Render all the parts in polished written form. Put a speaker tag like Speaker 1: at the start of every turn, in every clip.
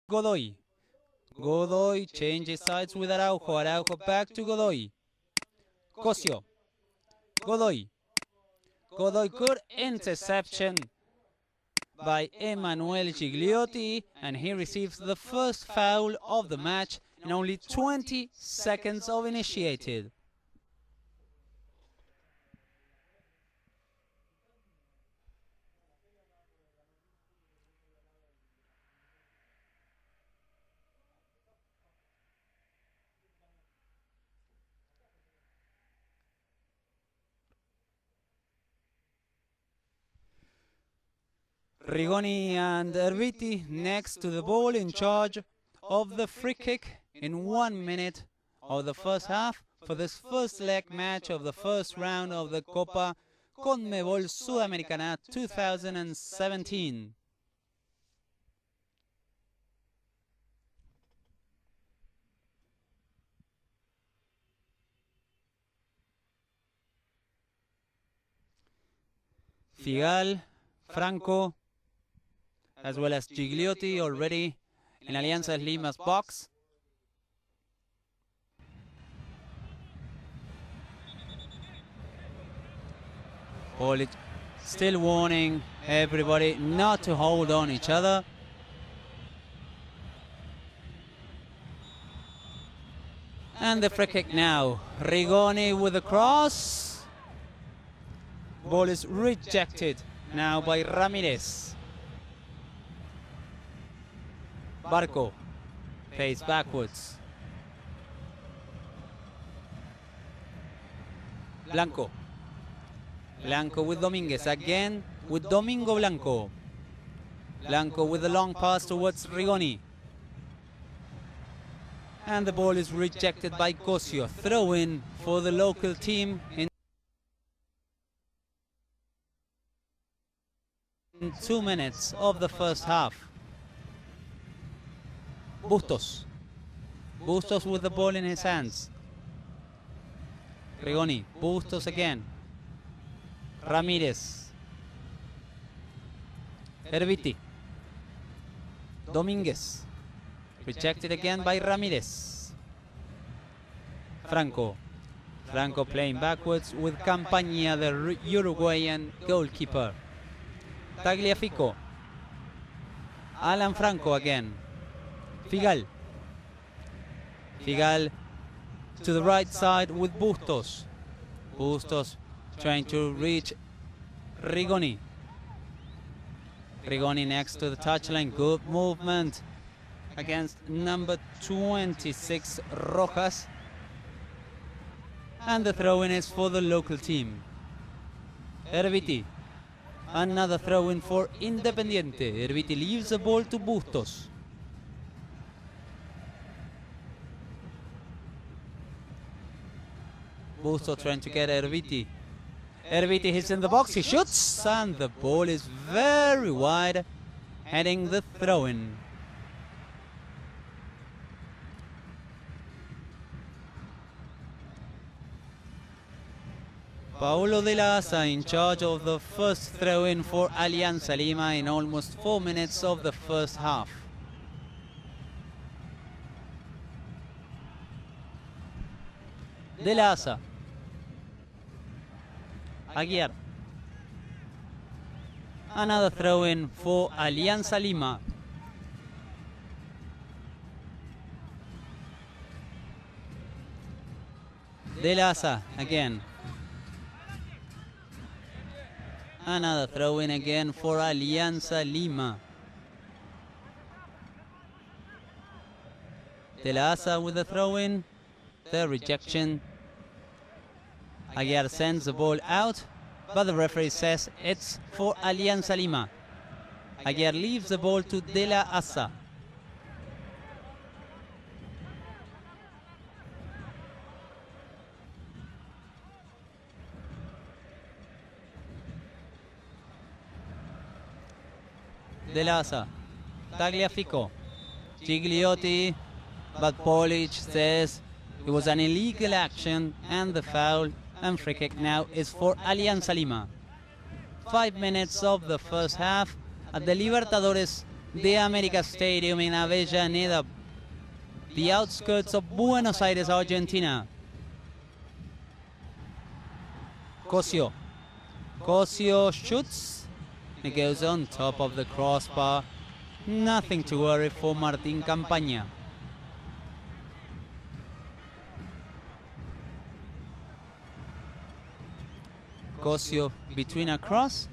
Speaker 1: Godoy. Godoy changes sides with Araujo. Araujo back to Godoy. Cosio. Godoy. Godoy, good interception by Emanuel Gigliotti, and he receives the first foul of the match in only 20 seconds of initiated. Rigoni and Erviti next to the ball, in charge of the free kick in 1 minute of the first half for this first leg match of the first round of the Copa Conmebol Sudamericana 2017. Figal, Franco, as well as Gigliotti already in Alianza Lima's box. Polic still warning everybody not to hold on each other. And the free kick now. Rigoni with the cross. Ball is rejected now by Ramirez. Barco plays backwards. Blanco. Blanco with Dominguez again with Domingo Blanco. Blanco with a long pass towards Rigoni. And the ball is rejected by Cosio. Throw in for the local team in 2 minutes of the first half. Bustos. Bustos with the ball in his hands. Rigoni. Bustos again. Ramirez. Erviti. Dominguez. Rejected again by Ramirez. Franco. Franco playing backwards with Campaña, the Uruguayan goalkeeper. Tagliafico. Alan Franco again. Figal. Figal to the right side with Bustos. Bustos trying to reach Rigoni. Rigoni next to the touchline. Good movement against number 26, Rojas. And the throw-in is for the local team. Erviti. Another throw-in for Independiente. Erviti leaves the ball to Bustos. Bustos trying to get Erviti. Erviti hits in the box, he shoots, and the ball is very wide, heading the throw-in. Paulo de la Asa in charge of the first throw-in for Alianza Lima in almost 4 minutes of the first half. De la Asa. Aguiar. Another throw-in for Alianza Lima. De la Asa again. Another throw-in again for Alianza Lima. De la Asa with the throw-in. The rejection. Aguiar sends the ball out, but the referee says it's for Alianza Lima. Aguiar leaves the ball to De la Asa. De la Asa. Tagliafico. Gigliotti, but Polic says it was an illegal action and the foul and free kick now is for Alianza Lima. 5 minutes of the first half at the Libertadores the America Stadium in Avellaneda, the outskirts of Buenos Aires, Argentina. Cosio. Cosio shoots. It goes on top of the crossbar. Nothing to worry for Martín Campaña. Cosio between a cross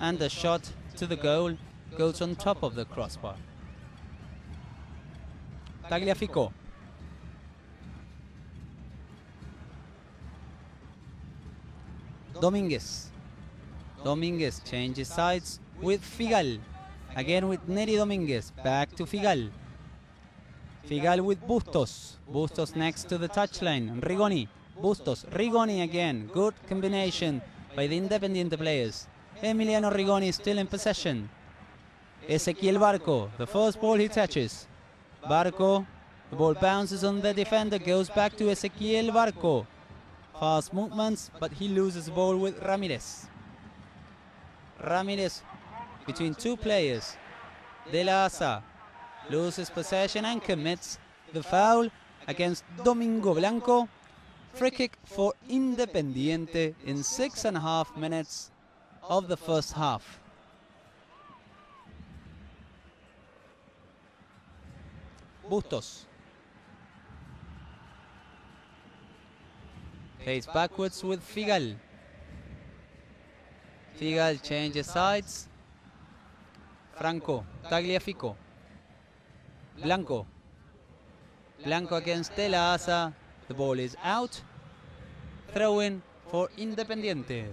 Speaker 1: and a shot to the goal goes on top of the crossbar. Tagliafico. Domínguez. Domínguez changes sides with Figal. Again with Neri Domínguez. Back to Figal. Figal with Bustos. Bustos next to the touchline. Rigoni. Bustos. Rigoni again. Good combination by the Independiente players. Emiliano Rigoni still in possession. Ezequiel Barco. The first ball he touches. Barco. The ball bounces on the defender. Goes back to Ezequiel Barco. Fast movements, but he loses the ball with Ramirez. Ramirez between two players. De la Asa loses possession and commits the foul against Domingo Blanco. Free kick for Independiente in 6.5 minutes of the first half. Bustos. Plays backwards with Figal. Figal changes sides. Franco. Tagliafico. Blanco. Blanco against De La Asa. The ball is out. Throw in for Independiente.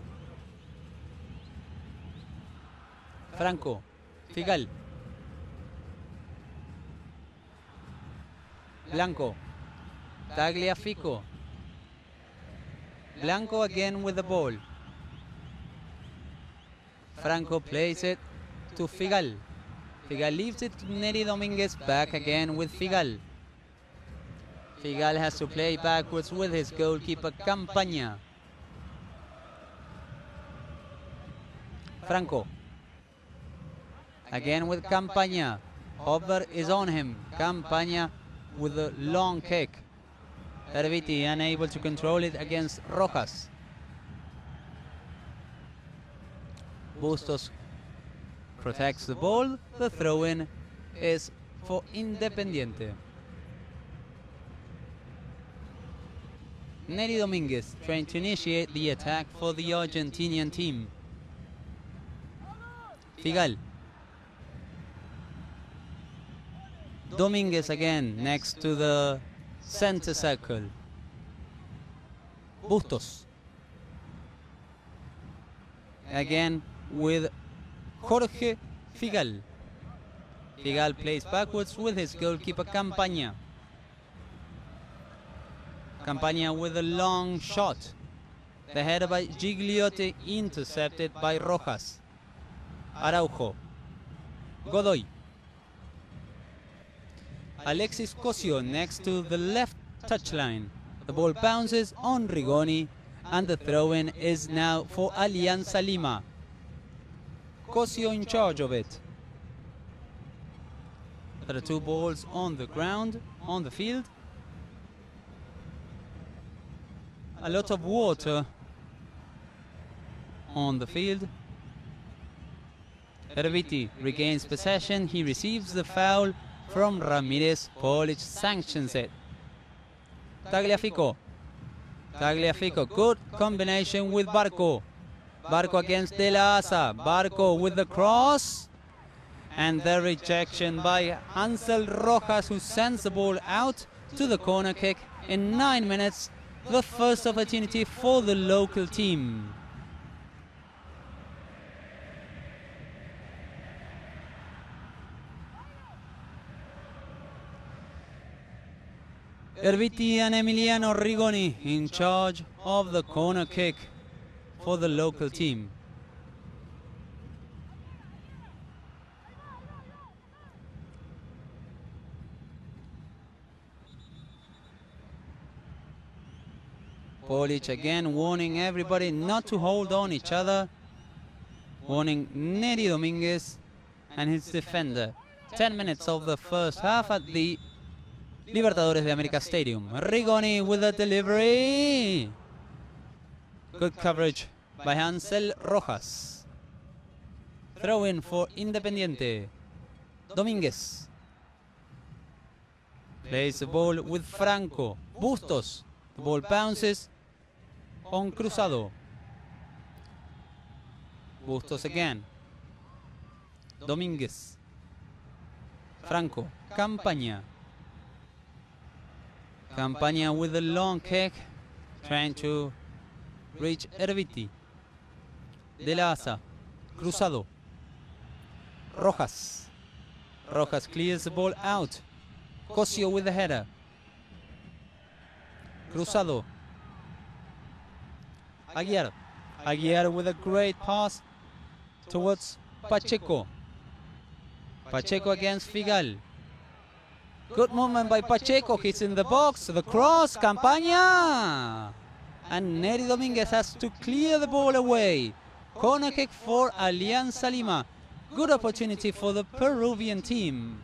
Speaker 1: Franco. Figal. Blanco. Tagliafico. Blanco again with the ball. Franco plays it to Figal. Figal leaves it to Neri Domínguez. Back again with Figal. Figal has to play backwards with his goalkeeper Campaña. Franco. Again with Campaña. Hover is on him. Campaña with a long kick. Erviti unable to control it against Rojas. Bustos protects the ball. The throw-in is for Independiente. Neri Domínguez trying to initiate the attack for the Argentinian team. Figal. Domínguez again next to the center circle. Bustos. Again with Jorge Figal. Figal plays backwards with his goalkeeper Campaña. Campaña with a long shot. The header by Gigliotti intercepted by Rojas. Araujo. Godoy. Alexis Cosio next to the left touchline. The ball bounces on Rigoni and the throw-in is now for Alianza Lima. Cosio in charge of it. There are two balls on the ground, on the field. A lot of water on the field. Erviti regains possession. He receives the foul from Ramirez. Polic sanctions it. Tagliafico. Tagliafico. Good combination with Barco. Barco against De La Asa. Barco with the cross. And the rejection by Ansel Rojas, who sends the ball out to the corner kick in 9 minutes. The first opportunity for the local team. Erviti and Emiliano Rigoni in charge of the corner kick for the local team. Polic again warning everybody not to hold on each other, warning Neri Domínguez and his defender 10 minutes of the first half at the Libertadores de América Stadium. Rigoni with a delivery. Good coverage by Hansel Rojas. Throw in for Independiente. Domínguez. Plays the ball with Franco. Bustos. The ball bounces on Cruzado. Bustos again. Domínguez. Franco. Campaña. Campaña with a long kick. Trying to reach Erviti. De la Asa. Cruzado. Rojas. Rojas clears the ball out. Cosio with the header. Cruzado. Aguiar. Aguiar with a great pass towards Pacheco. Pacheco against Figal. Good movement by Pacheco. He's in the box. The cross. Campaña. And Neri Dominguez has to clear the ball away. Corner kick for Alianza Lima. Good opportunity for the Peruvian team.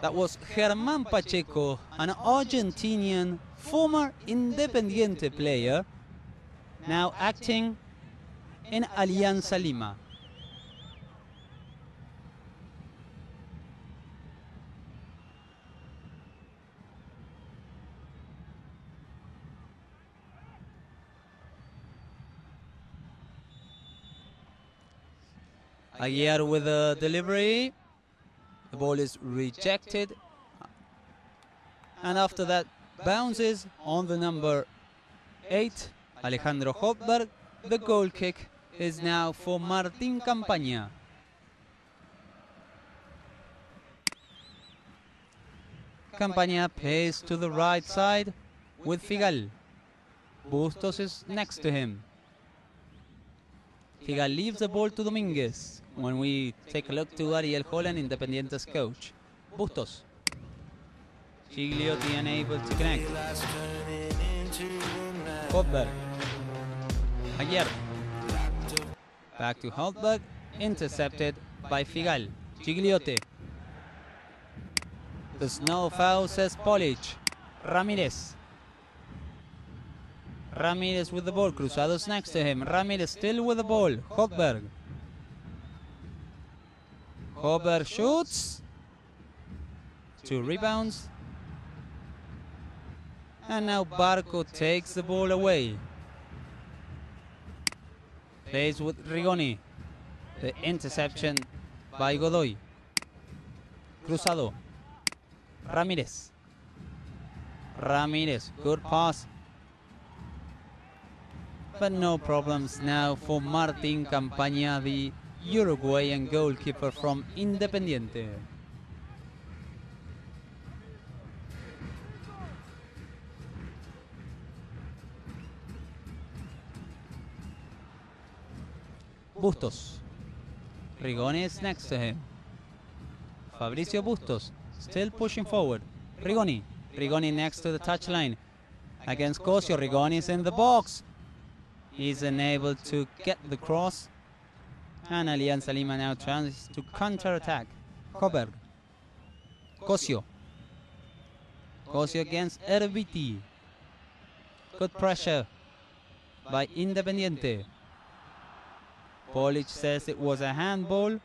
Speaker 1: That was Germán Pacheco, an Argentinian former Independiente player, now acting in Alianza Lima. Aguiar with a delivery. The ball is rejected. And after that, bounces on the number 8, Alejandro Hopberg. The goal kick is now for Martín Campaña. Campaña plays to the right side with Figal. Bustos is next to him. Figal leaves the ball to Domínguez. When we take a look to Ariel Holland, Independiente's coach. Bustos. Gigliotti unable to connect. Hopberg. Aguiar. Back to Hopberg. Intercepted by Figal. Gigliotti. There's no foul, says Polic. Ramirez. Ramirez with the ball. Cruzado's next to him. Ramirez still with the ball. Hopberg. Hopberg shoots. 2 rebounds. And now Barco takes the ball away. Plays with Rigoni. The interception by Godoy. Cruzado. Ramirez. Ramirez. Good pass. But no problems now for Martín Campaña, the Uruguayan goalkeeper from Independiente. Bustos. Rigoni is next to him. Fabricio Bustos still pushing forward. Rigoni. Rigoni next to the touchline. Against Cosio. Rigoni is in the box. He's unable to get the cross. And Alianza Lima now tries to counter-attack. Hopberg. Cosio. Cosio against Erviti. Good pressure by Independiente. Polic says it was a handball.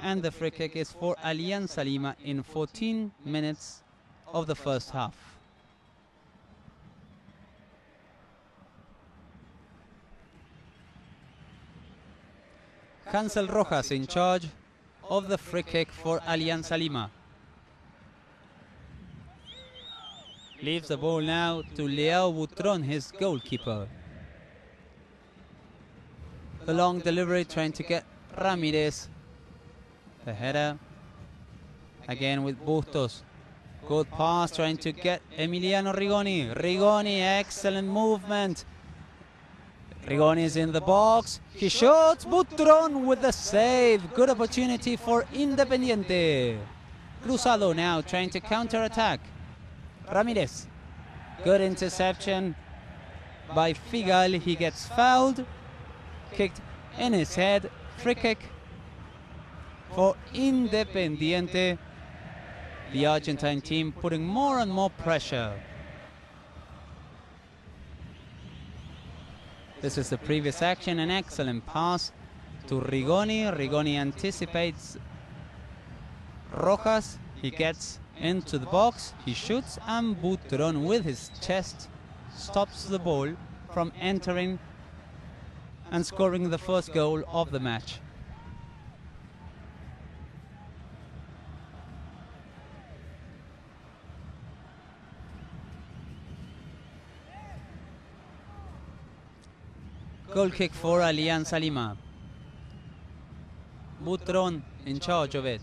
Speaker 1: And the free kick is for Alianza Lima in 14 minutes of the first half. Hansel Rojas in charge of the free kick for Alianza Lima. Leaves the ball now to Leao Butron, his goalkeeper. The long delivery trying to get Ramirez. The header again with Bustos. Good pass trying to get Emiliano Rigoni. Rigoni, excellent movement. Rigoni is in the box. He shoots. Butron with the save. Good opportunity for Independiente. Cruzado now trying to counter-attack. Ramirez. Good interception by Figal. He gets fouled. kicked in his head. Free kick for Independiente. The Argentine team putting more and more pressure. This is the previous action, an excellent pass to Rigoni. Rigoni anticipates Rojas. He gets into the box, he shoots, and Butron with his chest stops the ball from entering and scoring the first goal of the match. Goal kick for Alianza Lima. Butron in charge of it.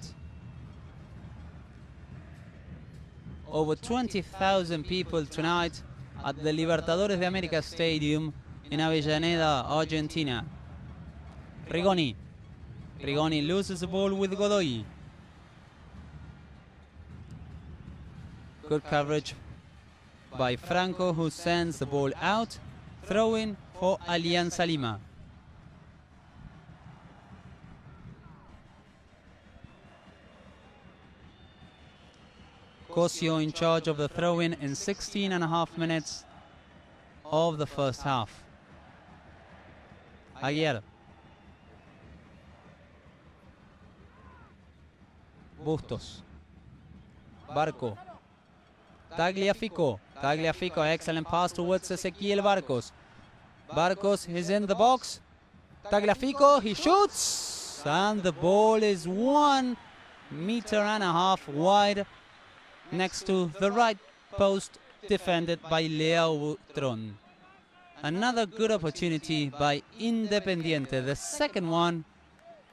Speaker 1: Over 20,000 people tonight at the Libertadores de América Stadium in Avellaneda, Argentina. Rigoni. Rigoni loses the ball with Godoy. Good coverage by Franco, who sends the ball out. Throw in for Alianza Lima. Cosio in charge of the throw-in 16.5 minutes of the first half. Aguirre. Bustos. Barco. Tagliafico. Tagliafico, excellent pass towards Ezequiel Barcos. Barcos is in the box. Tagliafico, he shoots. And the ball is 1.5 meters wide next to the right post, defended by Leao Butron. Another good opportunity by Independiente, the second one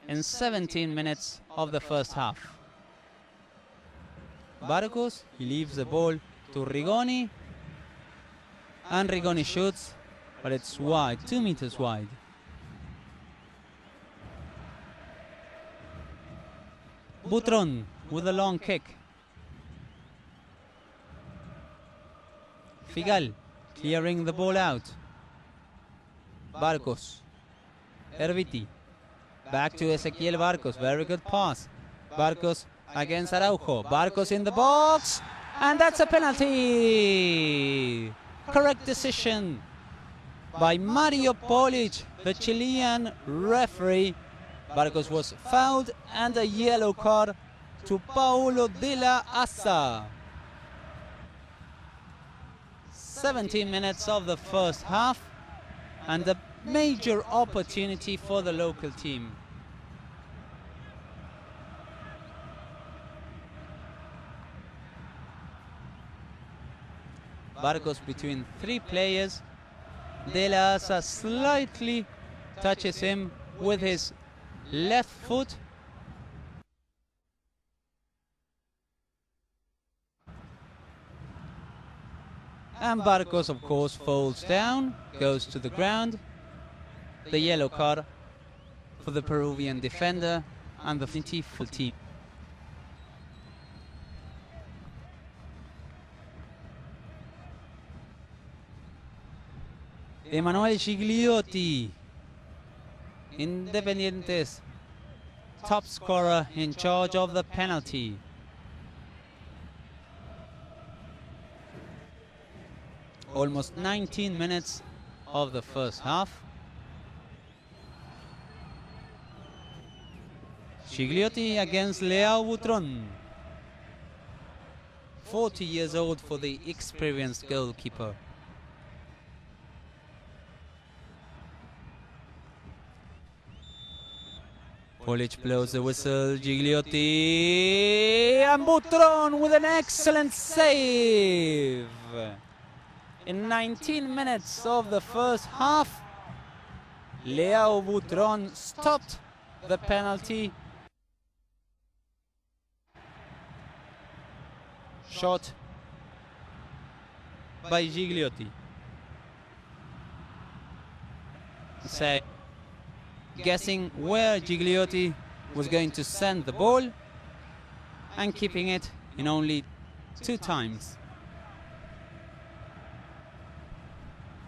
Speaker 1: in 17 minutes of the first half. Barcos, he leaves the ball to Rigoni, and Rigoni shoots, but it's wide, 2 meters wide. Butron with a long kick. Figal clearing the ball out. Barcos. Herviti. Back to Ezequiel Barcos. Very good pass. Barcos against Araujo. Barcos in the box. And that's a penalty. Correct decision by Mario Polic, the Chilean referee. Barcos was fouled, and a yellow card to Paulo de la Asa. 17 minutes of the first half, and a major opportunity for the local team. Barcos between 3 players. De la Asa slightly touches him with his left foot. And Barcos, of course, falls down, goes to the ground. The yellow card for the Peruvian defender and the full team. Emanuel Gigliotti, Independiente's top scorer, in charge of the penalty. Almost 19 minutes of the first half. Gigliotti against Leao Butron. 40 years old for the experienced goalkeeper. Polic blows the whistle. Gigliotti, and Butron with an excellent save. In 19 minutes of the first half, Leao Butron stopped the penalty. Shot by Gigliotti. Say, guessing where Gigliotti was going to send the ball and keeping it in only 2 times.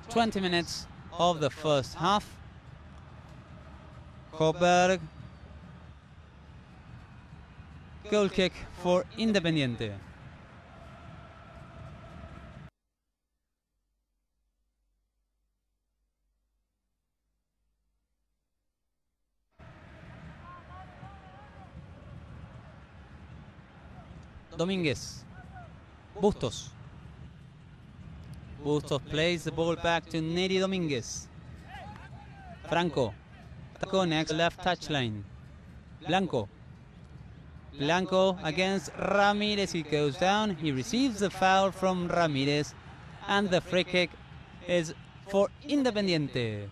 Speaker 1: 20 minutes of the first half. Hopberg. Goal kick for Independiente. Domínguez. Bustos. Bustos plays the ball back to Neri Domínguez. Franco. Next left touchline. Blanco. Blanco against Ramirez. He goes down. He receives the foul from Ramirez. And the free kick is for Independiente.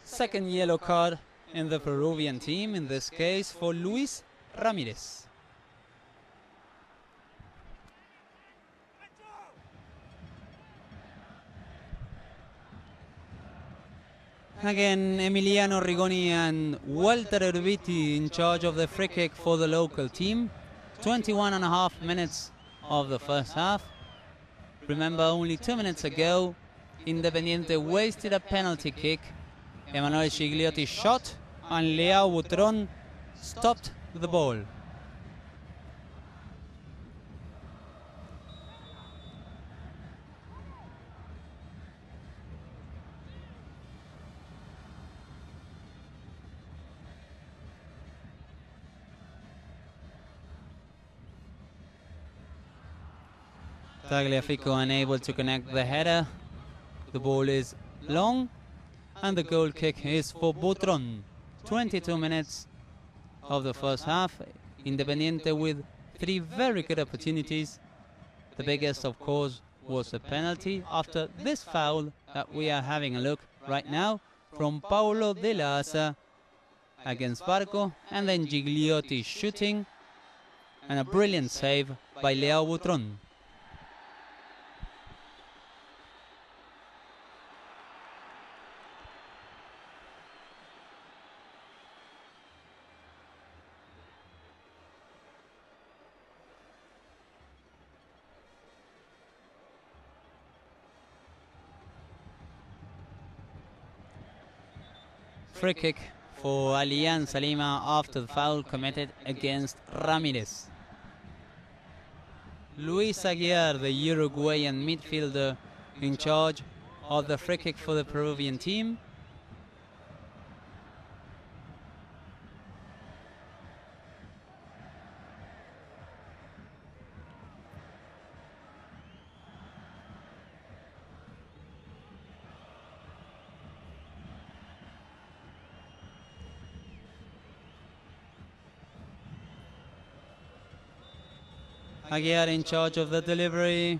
Speaker 1: Second yellow card in the Peruvian team, in this case for Luis Ramirez. Again, Emiliano Rigoni and Walter Urbiti in charge of the free kick for the local team. 21.5 minutes of the first half. Remember, only 2 minutes ago, Independiente wasted a penalty kick. Emanuel Gigliotti shot and Leao Butron stopped the ball. Tagliafico unable to connect the header. The ball is long. And the goal kick is for Butron. 22 minutes of the first half. Independiente with 3 very good opportunities. The biggest, of course, was a penalty after this foul that we are having a look right now from Paulo de la Asa against Barco. And then Gigliotti shooting. And a brilliant save by Leao Butron. Free kick for Alianza Lima after the foul committed against Ramirez. Luis Aguiar, the Uruguayan midfielder, in charge of the free kick for the Peruvian team. Aguiar in charge of the delivery,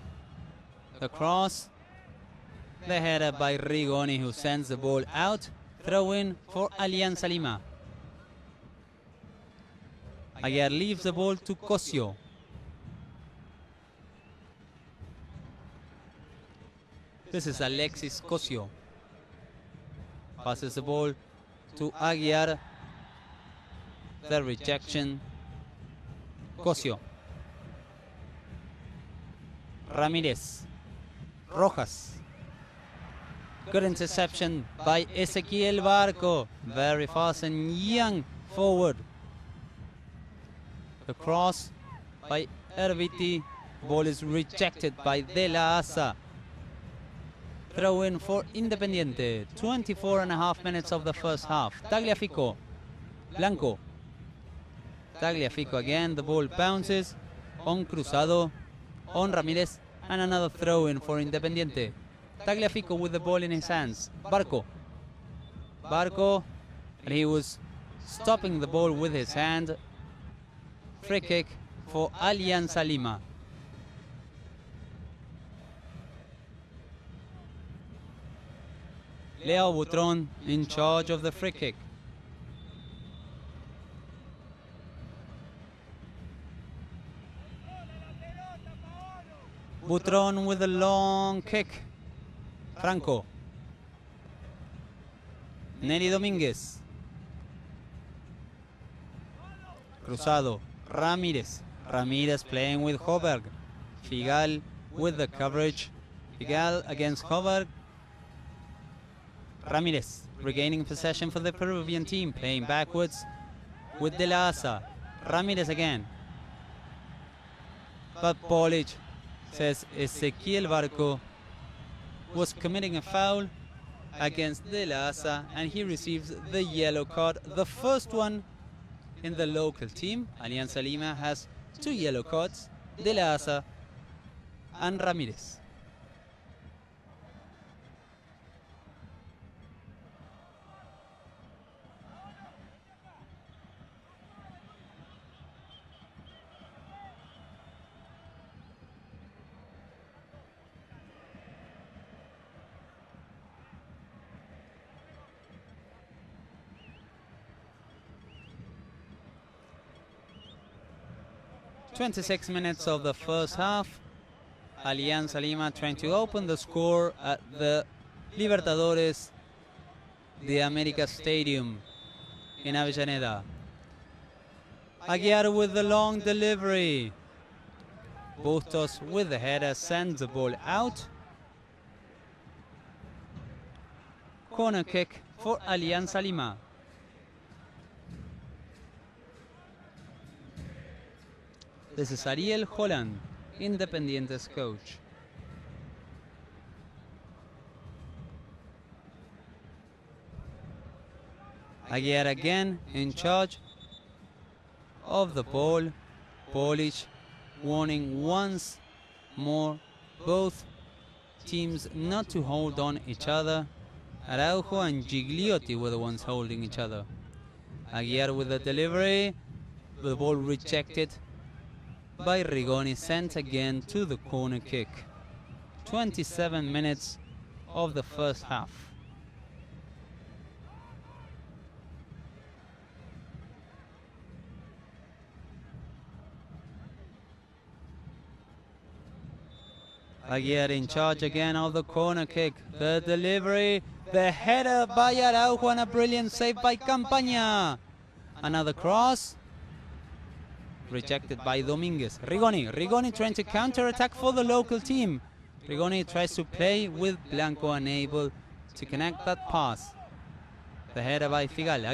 Speaker 1: the cross, the header by Rigoni, who sends the ball out, throw in for Alianza Lima. Aguiar leaves the ball to Cosio. This is Alexis Cosio. Passes the ball to Aguiar. The rejection. Cosio. Ramirez. Rojas. Good interception by Ezequiel Barco. Very fast and young forward. The cross by Erviti. Ball is rejected by De La Asa. Throw in for Independiente. 24.5 minutes of the first half. Tagliafico. Blanco. Tagliafico again. The ball bounces on Cruzado, on Ramirez, and another throw in for Independiente. Tagliafico with the ball in his hands. Barco. Barco, and he was stopping the ball with his hand. Free kick for Alianza Lima. Leao Butron in charge of the free kick. Butron with a long kick. Franco. Neri Dominguez. Cruzado. Ramirez. Ramirez playing with Hoberg. Figal with the coverage. Figal against Hoberg. Ramirez regaining possession for the Peruvian team, playing backwards with De La Haza. Ramirez again. But Polic says Ezequiel Barco was committing a foul against De La Haza, and he receives the yellow card, the first one in the local team. Alianza Lima has 2 yellow cards, De La Haza and Ramirez. "26 minutes of the first half. Alianza Lima trying to open the score at the Libertadores de America Stadium in Avellaneda. Aguiar with the long delivery. Bustos with the header sends the ball out. Corner kick for Alianza Lima. This is Ariel Holland, Independiente's coach. Aguiar again in charge of the ball. Polic warning once more both teams not to hold on each other. Araujo and Gigliotti were the ones holding each other. Aguiar with the delivery. The ball rejected by Rigoni, sent again to the corner kick. 27 minutes of the first half. Aguiar in charge again of the corner kick. The delivery, the header by Araujo, and a brilliant save by Campaña. Another cross. Rejected by Dominguez. Rigoni trying to counter-attack for the local team. Rigoni tries to play with Blanco, unable to connect that pass. The header by Figal.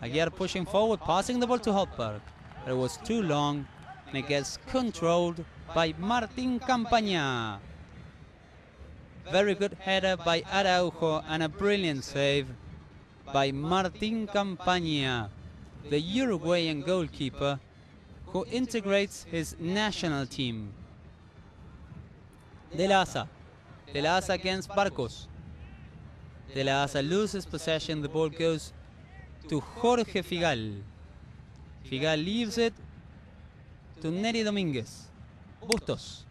Speaker 1: Aguiar pushing forward, passing the ball to Hopberg. It was too long, and it gets controlled by Martin Campaña. Very good header by Araujo and a brilliant save by Martin Campaña, the Uruguayan goalkeeper who integrates his national team. De La Haza against Barcos. De La Haza loses possession, the ball goes to Jorge Figal. Figal leaves it to Neri Dominguez. Bustos.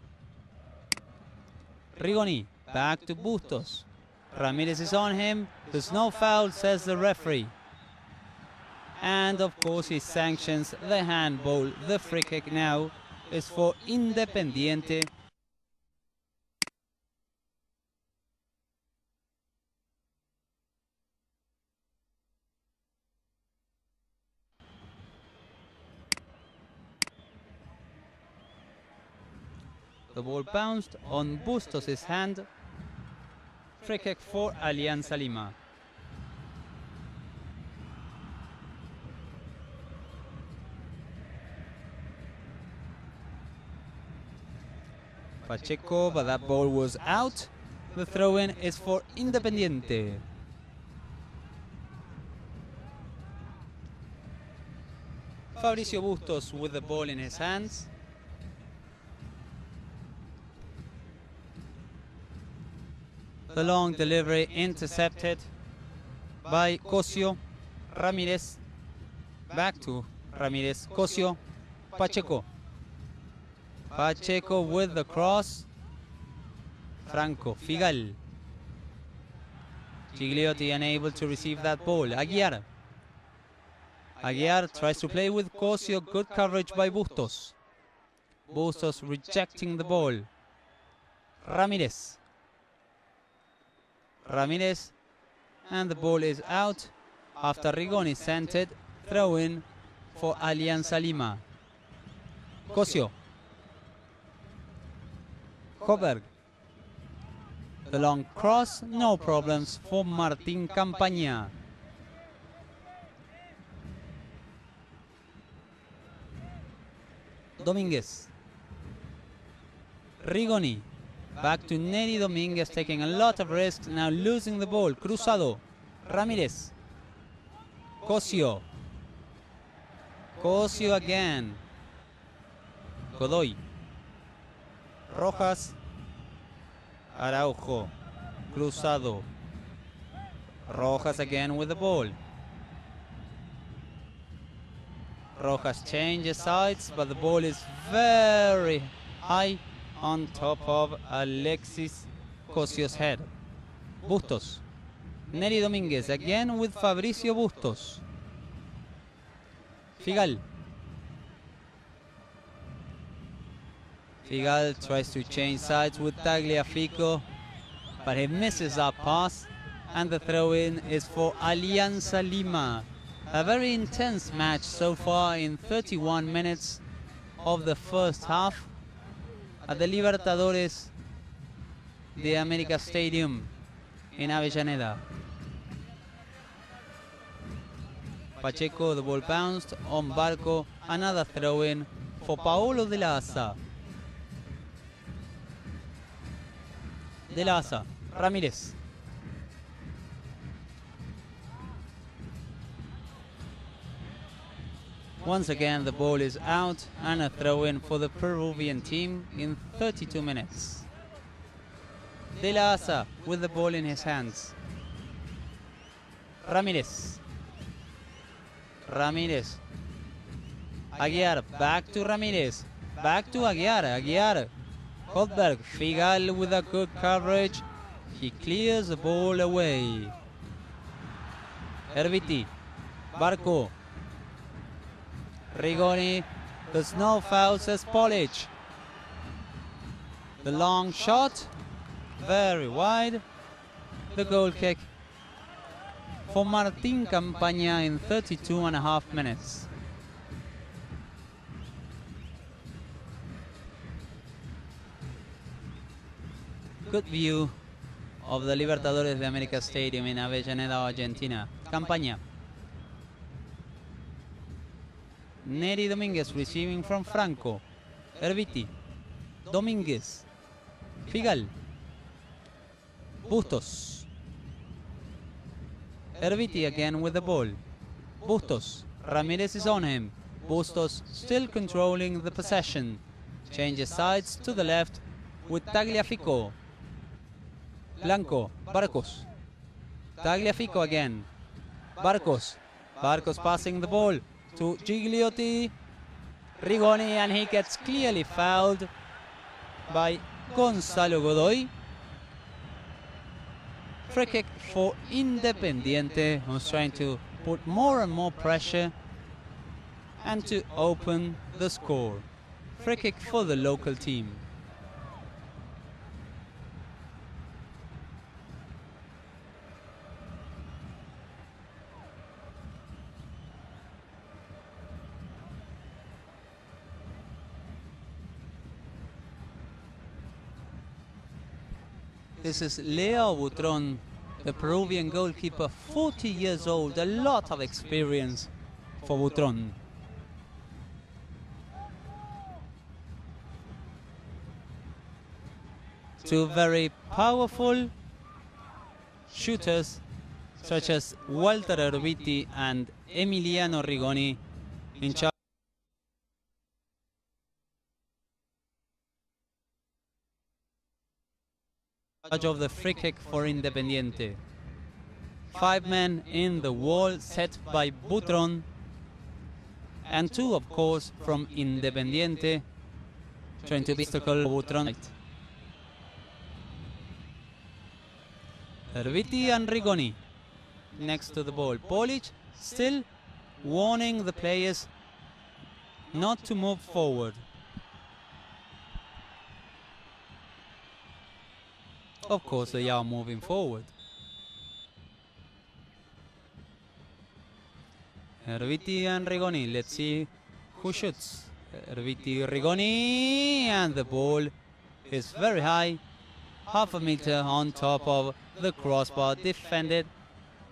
Speaker 1: Rigoni, back to Bustos. Ramirez is on him. There's no foul, says the referee. And of course he sanctions the handball. The free kick now is for Independiente. The ball bounced on Bustos' hand. Free kick for Alianza Lima. Pacheco, but that ball was out. The throw-in is for Independiente. Fabricio Bustos with the ball in his hands. The long delivery intercepted by Cosio. Ramirez. Back to Ramirez. Cosio. Pacheco. Pacheco with the cross. Franco. Figal. Gigliotti unable to receive that ball. Aguiar. Aguiar tries to play with Cosio. Good coverage by Bustos. Bustos rejecting the ball. Ramirez. Ramirez and the ball is out after Rigoni sent it. Throw in for Alianza Lima. Cosio. Hoberg. The long cross, no problems for Martín Campaña. Dominguez. Rigoni. Back to Neri Dominguez, taking a lot of risks, now losing the ball. Cruzado. Ramírez. Cosio. Cosio again. Godoy. Rojas. Araujo. Cruzado. Rojas again with the ball. Rojas changes sides, but the ball is very high on top of Alexis Cosio's head. Bustos. Neri Dominguez again with Fabricio Bustos. Figal. Figal tries to change sides with Tagliafico, but he misses that pass, and the throw-in is for Alianza Lima. A very intense match so far in 31 minutes of the first half at the Libertadores de América Stadium in Avellaneda. Pacheco, the ball bounced on Barco, another throw-in for Paolo de la Asa. De la Asa, Ramírez. Once again the ball is out and a throw-in for the Peruvian team in 32 minutes. De la Asa with the ball in his hands. Ramírez. Ramírez. Aguiar, back to Ramírez. Back to Aguiar. Aguiar. Holberg. Figal with a good coverage. He clears the ball away. Erviti. Barco. Rigoni. There's no foul, says Polic. The long shot. Very wide. The goal kick for Martín Campaña in 32.5 minutes. Good view of the Libertadores de América Stadium in Avellaneda, Argentina. Campaña. Neri Dominguez receiving from Franco. Erviti. Dominguez. Figal. Bustos. Erviti again with the ball. Bustos. Ramírez is on him. Bustos still controlling the possession. Changes sides to the left with Tagliafico. Blanco. Barcos. Tagliafico again. Barcos. Barcos passing the ball to Gigliotti. Rigoni, and he gets clearly fouled by Gonzalo Godoy. Free kick for Independiente, who's trying to put more and more pressure and to open the score. Free kick for the local team. This is Leo Butron, the Peruvian goalkeeper, 40 years old, a lot of experience for Butron. Two very powerful shooters such as Walter Erviti and Emiliano Rigoni in charge of the free kick for Independiente. 5 men in the wall set by Butron, and 2 of course from Independiente trying to obstacle Butron. Erviti and Rigoni next to the ball. Polic still warning the players not to move forward. Of course they are moving forward. Erviti and Rigoni. Let's see who shoots. Erviti, Rigoni, and the ball is very high. Half a meter on top of the crossbar, defended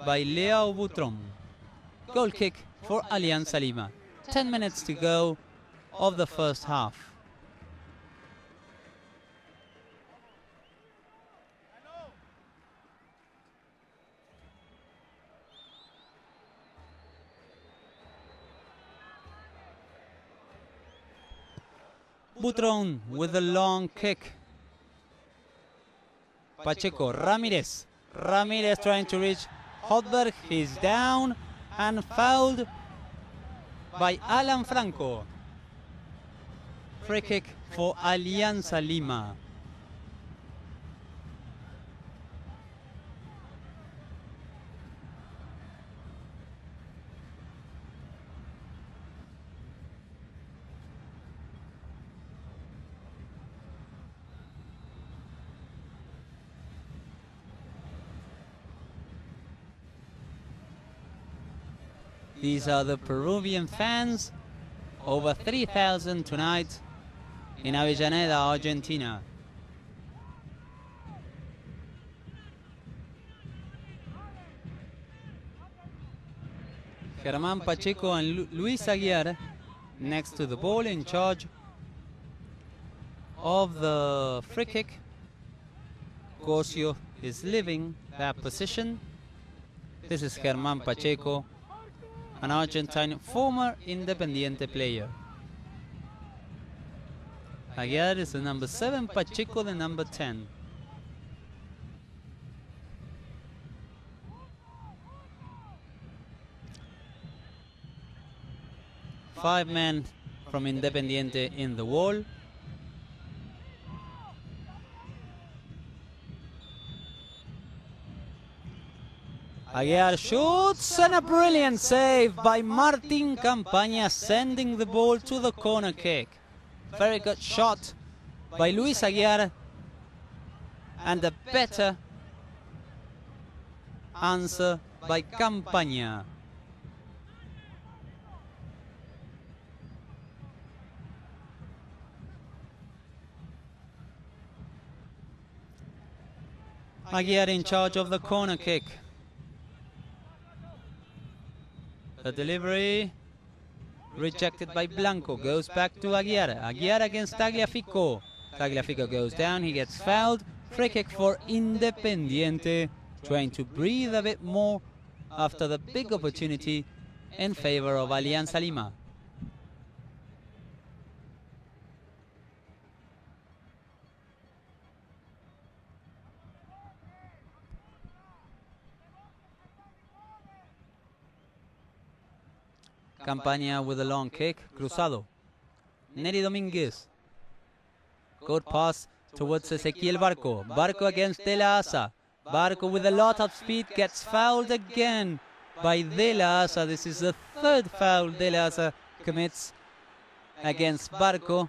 Speaker 1: by Leo Butron. Goal kick for Alianza Lima. 10 minutes to go of the first half. Butron with a long kick. Pacheco, Ramirez. Ramirez trying to reach Hotberg. He's down and fouled by Alan Franco. Free kick for Alianza Lima. These are the Peruvian fans, over 3,000 tonight in Avellaneda, Argentina. Germán Pacheco and Luis Aguiar next to the ball, in charge of the free kick. Cosio is leaving that position. This is Germán Pacheco, an Argentine former Independiente player. Aguiar is the number 7, Pacheco the number 10. Five men from Independiente in the wall. Aguiar shoots, and a brilliant save by Martin Campaña, sending the ball to the corner kick. Very good shot by Luis Aguiar, and a better answer by Campaña. Aguiar in charge of the corner kick. The delivery rejected by Blanco, goes back to Aguiar. Aguiar against Tagliafico. Tagliafico goes down, he gets fouled. Free kick for Independiente, trying to breathe a bit more after the big opportunity in favor of Alianza Lima. Campaña with a long kick, cruzado. Neri Dominguez. Good pass towards Ezequiel Barco. Barco against De La Asa. Barco with a lot of speed gets fouled again by De La Asa. This is the third foul De La Asa commits against Barco.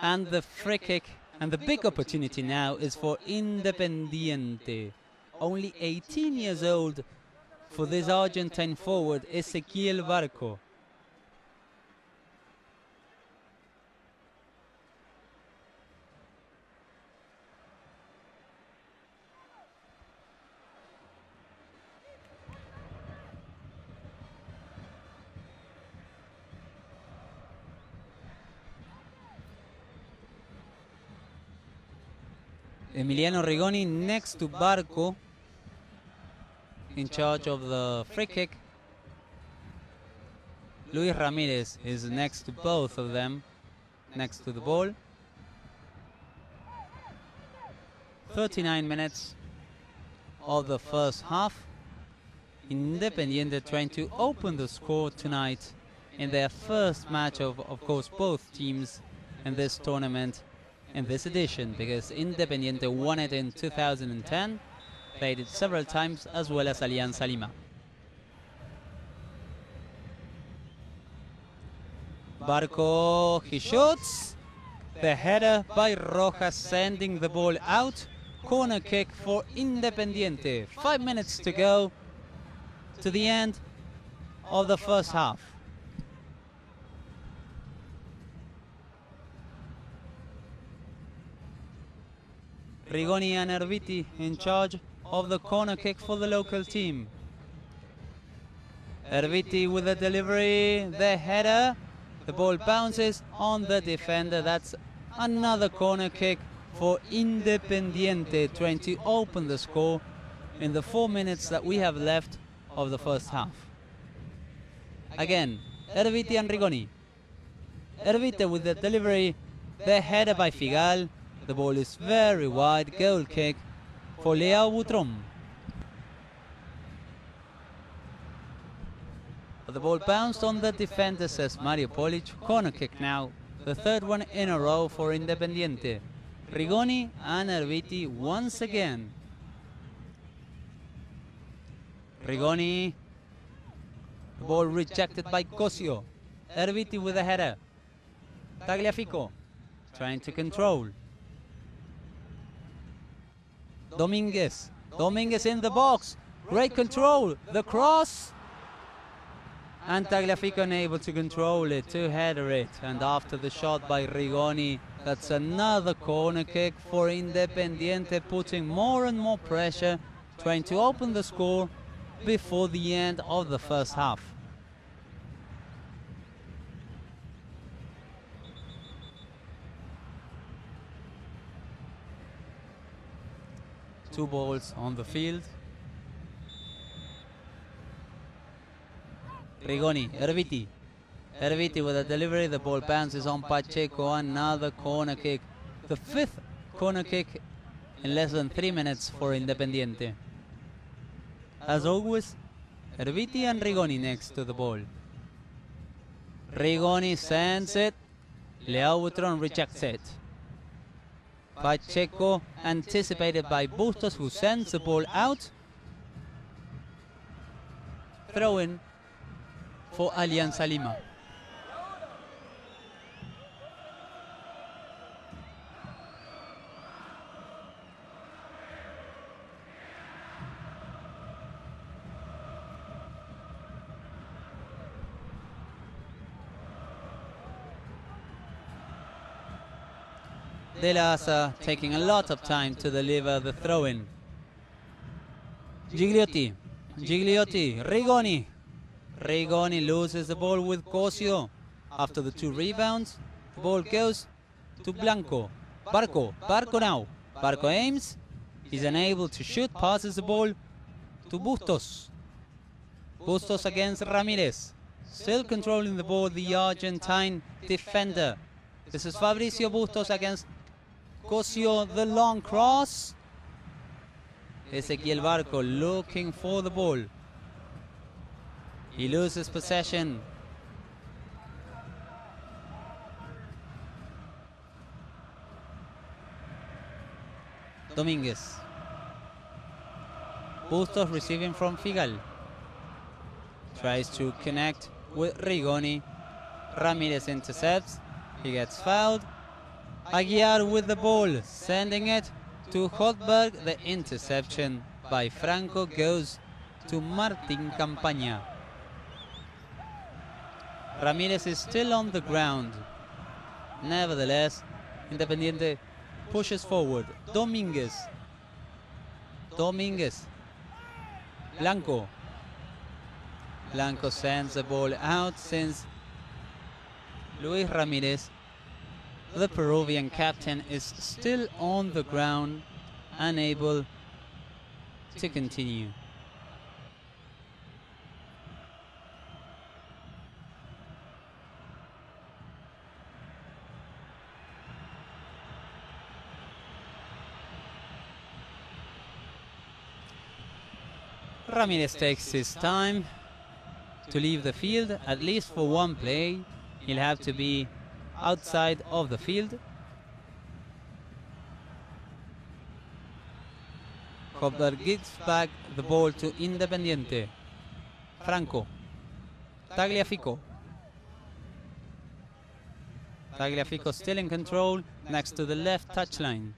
Speaker 1: And the free kick and the big opportunity now is for Independiente. Only 18 years old for this Argentine forward, Ezequiel Barco. Emiliano Rigoni next to Barco, in charge of the free kick. Luis Ramirez is next to both of them, next to the ball. 39 minutes of the first half. Independiente trying to open the score tonight in their first match of course, both teams in this tournament, in this edition, because Independiente won it in 2010, played it several times, as well as Alianza Lima. Barco, he shoots. The header by Rojas, sending the ball out. Corner kick for Independiente. 5 minutes to go to the end of the first half. Rigoni and Erviti in charge of the corner kick for the local team. Erviti with the delivery, the header. The ball bounces on the defender. That's another corner kick for Independiente, trying to open the score in the 4 minutes that we have left of the first half. Again, Erviti and Rigoni. Erviti with the delivery, the header by Figal. The ball is very wide, goal kick for Leao Butron. The ball bounced on the defender, says Mario Polic. Corner kick now, the third one in a row for Independiente. Rigoni and Erviti once again. Rigoni, the ball rejected by Cosio. Erviti with a header. Tagliafico trying to control. Dominguez in the box, great control, the cross, and Tagliafico unable to control it, to header it, and after the shot by Rigoni, that's another corner kick for Independiente, putting more and more pressure, trying to open the score before the end of the first half. Two balls on the field. Rigoni, Erviti. Erviti with a delivery, the ball bounces on Pacheco, another corner kick. The fifth corner kick in less than 3 minutes for Independiente. As always, Erviti and Rigoni next to the ball. Rigoni sends it, Leao Butron rejects it. Pacheco anticipated by Bustos, who sends the ball out. Throw in for Alianza Lima. De La Asa taking a lot of time to deliver the throw-in. Gigliotti, Rigoni. Rigoni loses the ball with Cosio. After the 2 rebounds, the ball goes to Blanco. Barco now. Barco aims, he's unable to shoot, passes the ball to Bustos. Bustos against Ramirez. Still controlling the ball, the Argentine defender. This is Fabricio Bustos against Cosio, the long cross. Ezequiel Barco looking for the ball. He loses possession. Dominguez. Bustos receiving from Figal. Tries to connect with Rigoni. Ramirez intercepts. He gets fouled. Aguiar with the ball, sending it to Hotberg. The interception by Franco goes to Martin Campaña. Ramirez is still on the ground. Nevertheless, Independiente pushes forward. Dominguez. Blanco sends the ball out since Luis Ramirez, the Peruvian captain, is still on the ground, unable to continue. Ramirez takes his time to leave the field, at least for one play. He'll have to be outside of the field. Hopper gives back the ball to Independiente. Franco. Tagliafico still in control next to the left touchline.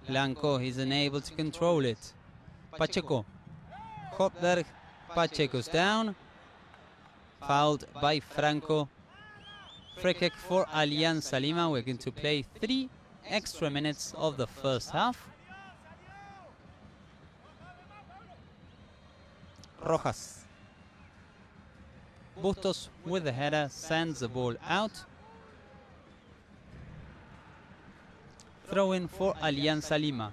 Speaker 1: Blanco is unable to control it. Pacheco. Hopberg. Pacheco's down. Fouled by Franco. Free kick for Alianza Lima. We're going to play 3 extra minutes of the first half. Rojas. Bustos with the header sends the ball out. Throw in for Alianza Lima.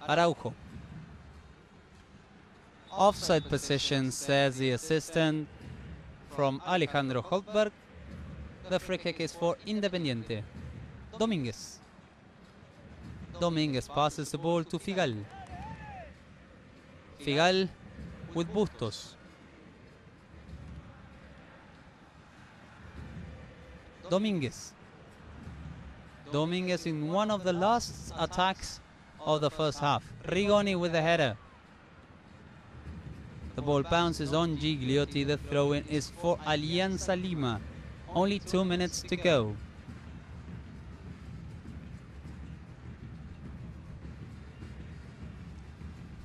Speaker 1: Araujo. Offside position, says the assistant from Alejandro Holtberg. The free kick is for Independiente. Dominguez. Dominguez passes the ball to Figal. Figal with Bustos. Dominguez. Dominguez in one of the last attacks of the first half. Rigoni with the header. The ball bounces on Gigliotti. The throw-in is for Alianza Lima. Only 2 minutes to go.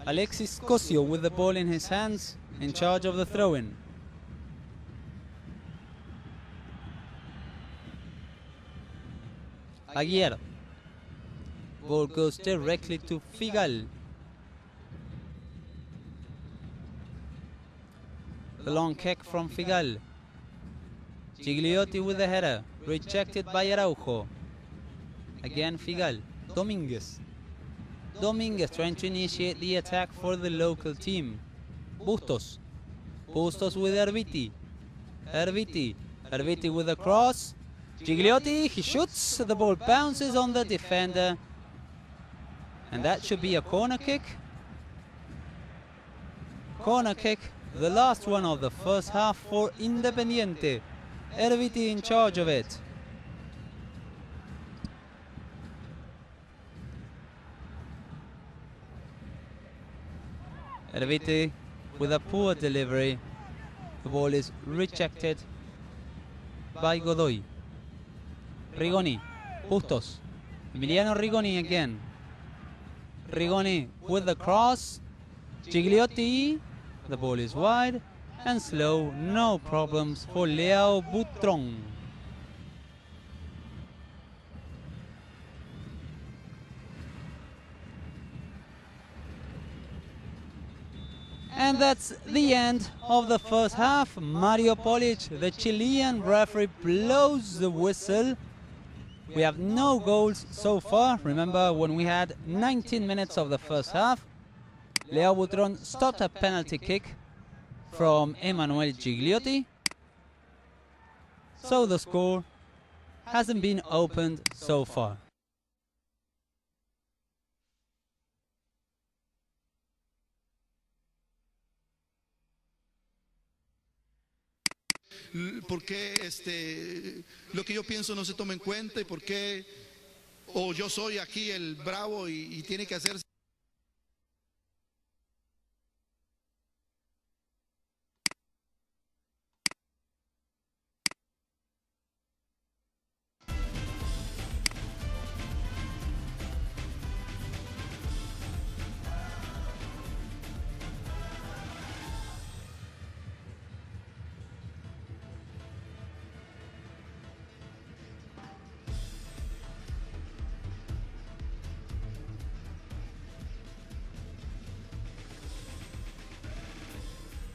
Speaker 1: Alexis Cosio with the ball in his hands, in charge of the throw-in. Aguirre. Ball goes directly to Figal. The long kick from Figal. Gigliotti with the header, rejected by Araujo. Again Figal. Dominguez. Dominguez trying to initiate the attack for the local team. Bustos. Bustos with Erviti. Erviti with a cross. Gigliotti, he shoots. The ball bounces on the defender. And that should be a corner kick. Corner kick, the last one of the first half for Independiente. Erviti in charge of it. Erviti with a poor delivery. The ball is rejected by Godoy. Rigoni, Bustos, Emiliano Rigoni again. Rigoni with the cross. Gigliotti, the ball is wide and slow, no problems for Leo Butron. And that's the end of the first half. Mario Polic, the Chilean referee, blows the whistle. We have no goals so far. Remember when we had 19 minutes of the first half, Leo Butron stopped a penalty kick from Emanuel Gigliotti. So the score hasn't been opened so far.
Speaker 2: ¿Por qué lo que yo pienso no se toma en cuenta y por qué o yo soy aquí el bravo y tiene que hacerse?